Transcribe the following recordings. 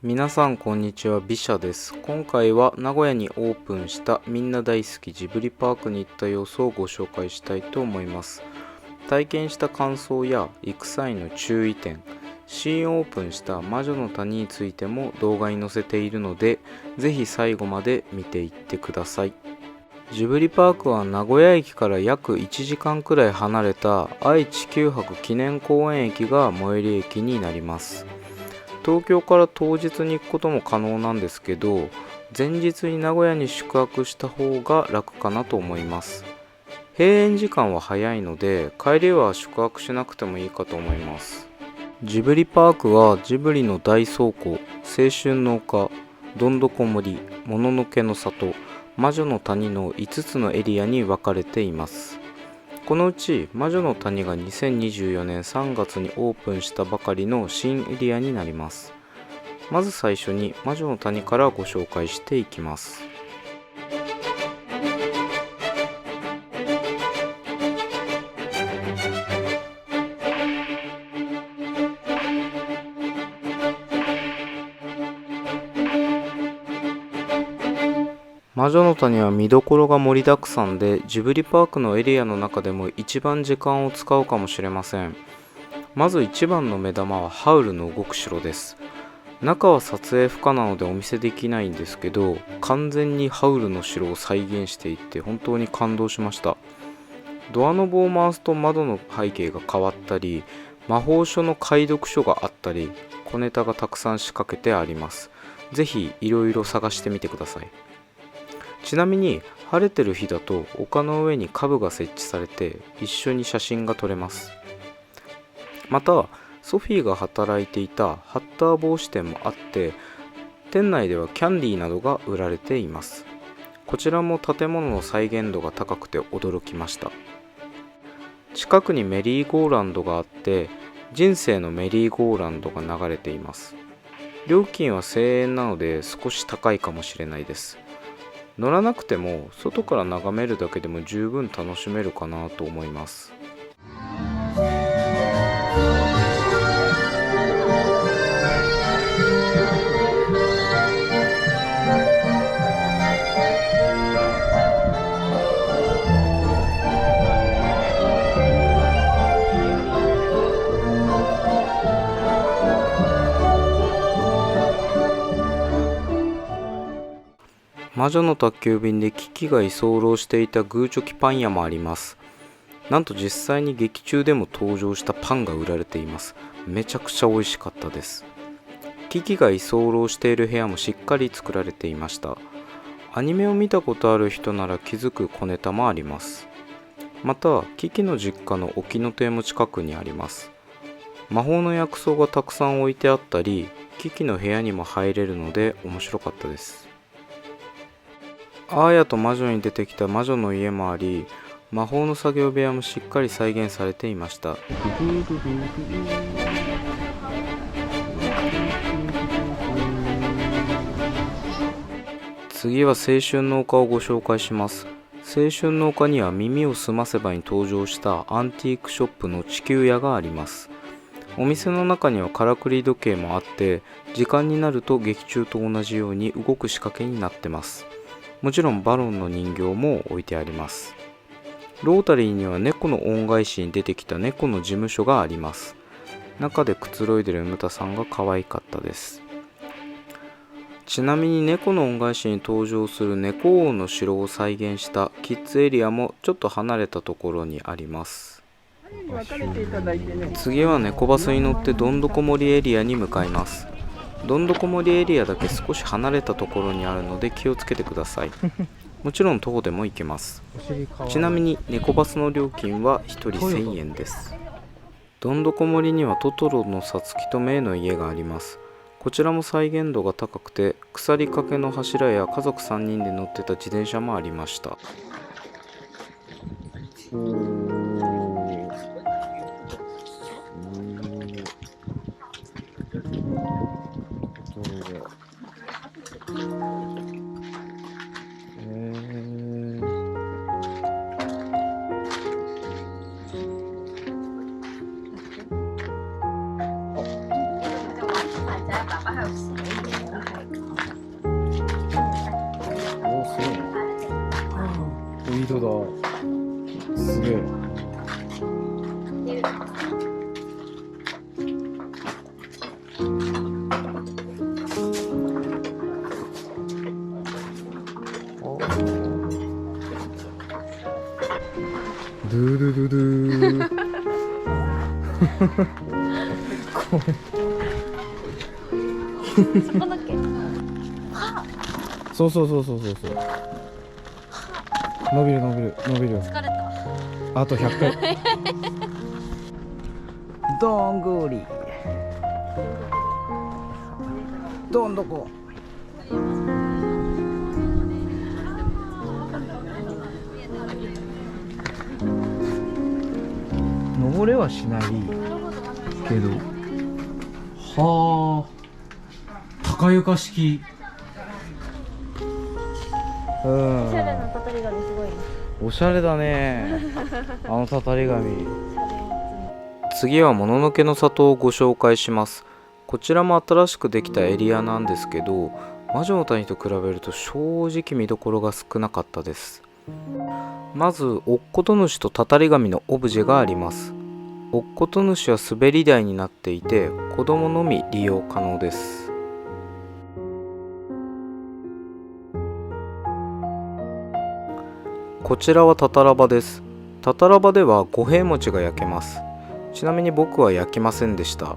皆さんこんにちは、ビシャです。今回は名古屋にオープンしたみんな大好きジブリパークに行った様子をご紹介したいと思います。体験した感想や行く際の注意点、新オープンした魔女の谷についても動画に載せているので、ぜひ最後まで見ていってください。ジブリパークは名古屋駅から約1時間くらい離れた愛・地球博記念公園駅が最寄り駅になります。東京から当日に行くことも可能なんですけど、前日に名古屋に宿泊した方が楽かなと思います。閉園時間は早いので、帰りは宿泊しなくてもいいかと思います。ジブリパークはジブリの大倉庫、青春の丘、どんどこ森、もののけの里、魔女の谷の5つのエリアに分かれています。このうち魔女の谷が2024年3月にオープンしたばかりの新エリアになります。まず最初に魔女の谷からご紹介していきます。魔女の谷は見どころが盛りだくさんで、ジブリパークのエリアの中でも一番時間を使うかもしれません。まず一番の目玉はハウルの動く城です。中は撮影不可なのでお見せできないんですけど、完全にハウルの城を再現していて本当に感動しました。ドアノブを回すと窓の背景が変わったり、魔法書の解読書があったり、小ネタがたくさん仕掛けてあります。ぜひいろいろ探してみてください。ちなみに晴れてる日だと丘の上にカブが設置されて一緒に写真が撮れます。またソフィーが働いていたハッター帽子店もあって、店内ではキャンディーなどが売られています。こちらも建物の再現度が高くて驚きました。近くにメリーゴーランドがあって、人生のメリーゴーランドが流れています。料金は1000円なので少し高いかもしれないです。乗らなくても外から眺めるだけでも十分楽しめるかなと思います。魔女の宅急便でキキが居候していたグーチョキパン屋もあります。なんと実際に劇中でも登場したパンが売られています。めちゃくちゃ美味しかったです。キキが居候している部屋もしっかり作られていました。アニメを見たことある人なら気づく小ネタもあります。またキキの実家の沖ノ亭も近くにあります。魔法の薬草がたくさん置いてあったり、キキの部屋にも入れるので面白かったです。アーヤと魔女に出てきた魔女の家もあり、魔法の作業部屋もしっかり再現されていました。次は青春の丘をご紹介します。青春の丘には耳をすませばに登場したアンティークショップの地球屋があります。お店の中にはからくり時計もあって、時間になると劇中と同じように動く仕掛けになってます。もちろんバロンの人形も置いてあります。ロータリーには猫の恩返しに出てきた猫の事務所があります。中でくつろいでるムタさんが可愛かったです。ちなみに猫の恩返しに登場する猫王の城を再現したキッズエリアもちょっと離れたところにあります。次は猫バスに乗ってどんどこ森エリアに向かいます。どんどこ森エリアだけ少し離れたところにあるので気をつけてください。もちろん徒歩でも行けます。ちなみに猫バスの料金は1人1000円です。どんどこ森にはトトロのさつきとメイの家があります。こちらも再現度が高くて、腐りかけの柱や家族3人で乗ってた自転車もありました。井戸だ。すげえ。ドゥドゥドゥドゥそこだっけ？そうそう。伸びる。疲れた。あと100回。どんぐり。どんどこ。登れはしないけど。はあ。高床式。おしゃれなたたりがね、すごいね。おしゃれだね。あのたたり紙。次はもののけの里をご紹介します。こちらも新しくできたエリアなんですけど、魔女の谷と比べると正直見どころが少なかったです。まずおっこと主とたたり神のオブジェがあります。おっこと主は滑り台になっていて、子供のみ利用可能です。こちらはたたらばです。たたらばでは五平餅が焼けます。ちなみに僕は焼きませんでした。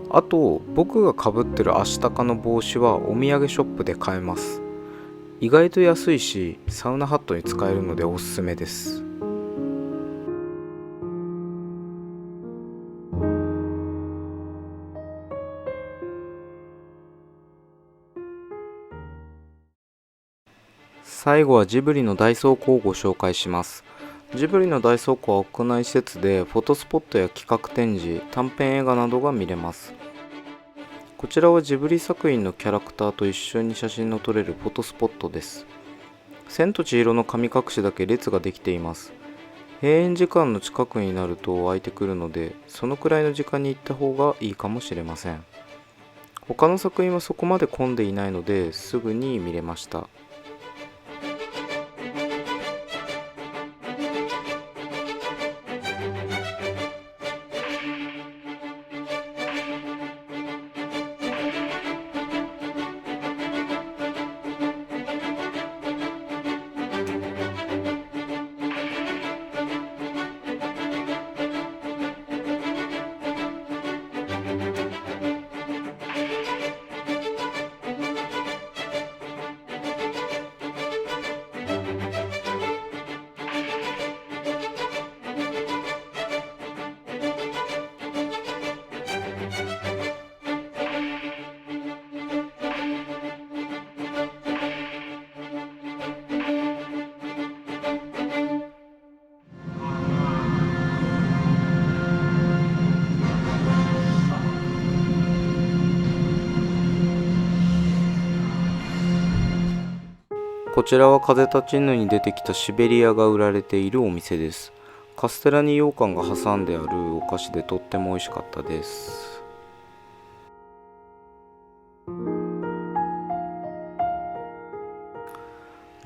あと僕がかぶってるアシタカの帽子はお土産ショップで買えます。意外と安いしサウナハットに使えるのでおすすめです。最後はジブリの大倉庫をご紹介します。ジブリの大倉庫は屋内施設でフォトスポットや企画展示、短編映画などが見れます。こちらはジブリ作品のキャラクターと一緒に写真の撮れるフォトスポットです。千と千尋の神隠しだけ列ができています。閉園時間の近くになると空いてくるので、そのくらいの時間に行った方がいいかもしれません。他の作品はそこまで混んでいないのですぐに見れました。こちらは風立ちぬに出てきたシベリアが売られているお店です。カステラに羊羹が挟んであるお菓子でとっても美味しかったです。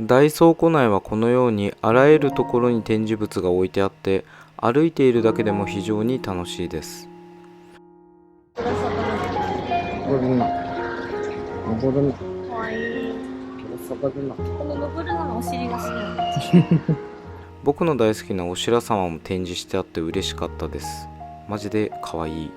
大倉庫内はこのようにあらゆるところに展示物が置いてあって、歩いているだけでも非常に楽しいです。登るな。かわいい。この登るののお尻が好き。僕の大好きなお白様も展示してあって嬉しかったです。マジでかわいい。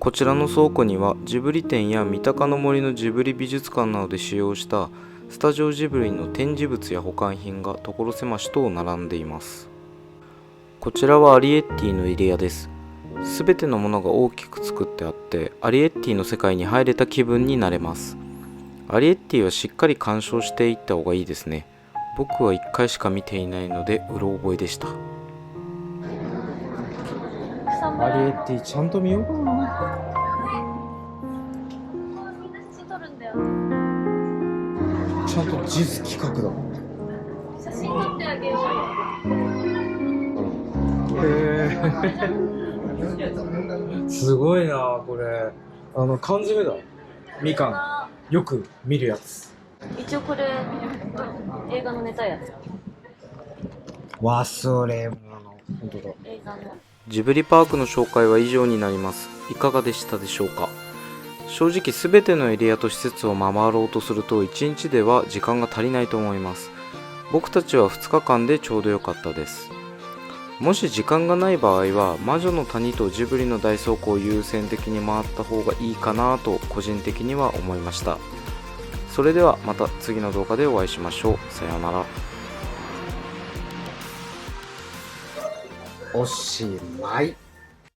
こちらの倉庫にはジブリ展や三鷹の森のジブリ美術館などで使用したスタジオジブリの展示物や保管品が所狭しと並んでいます。こちらはアリエッティのエリアです。すべてのものが大きく作ってあって、アリエッティの世界に入れた気分になれます。アリエッティはしっかり鑑賞していった方がいいですね。僕は1回しか見ていないのでうろ覚えでした。アリエッティちゃんと見よう。みんな写真撮るんだよ。ちゃんと地図企画だ。写真撮ってあげようよ。へえ。すごいなこれ。缶詰だ。みかん。よく見るやつ。一応これ、映画のネタやつ。忘れ物。本当だ。映画の。ジブリパークの紹介は以上になります。いかがでしたでしょうか。正直全てのエリアと施設を回ろうとすると1日では時間が足りないと思います。僕たちは2日間でちょうど良かったです。もし時間がない場合は魔女の谷とジブリの大倉庫を優先的に回った方がいいかなと個人的には思いました。それではまた次の動画でお会いしましょう。さようなら。おしまい。